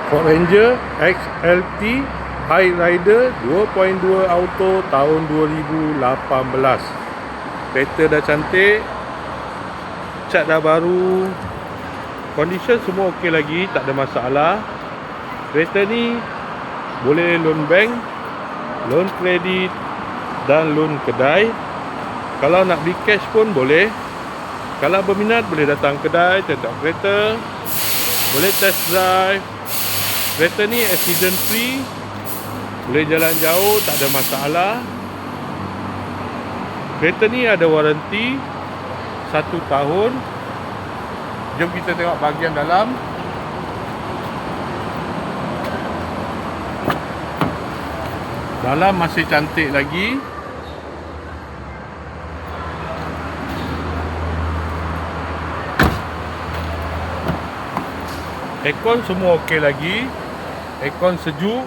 Ford Ranger XLT High Rider 2.2 auto tahun 2018. Kereta dah cantik, cat dah baru, condition semua okey lagi, tak ada masalah. Kereta ni boleh loan bank, loan kredit dan loan kedai. Kalau nak beli cash pun boleh. Kalau berminat boleh datang kedai, tengok kereta, boleh test drive. Kereta ni accident free, boleh jalan jauh, tak ada masalah. Kereta ni ada waranti 1 tahun. Jom kita tengok bahagian dalam. Dalam masih cantik lagi. Aircon semua okey lagi. Aircon sejuk.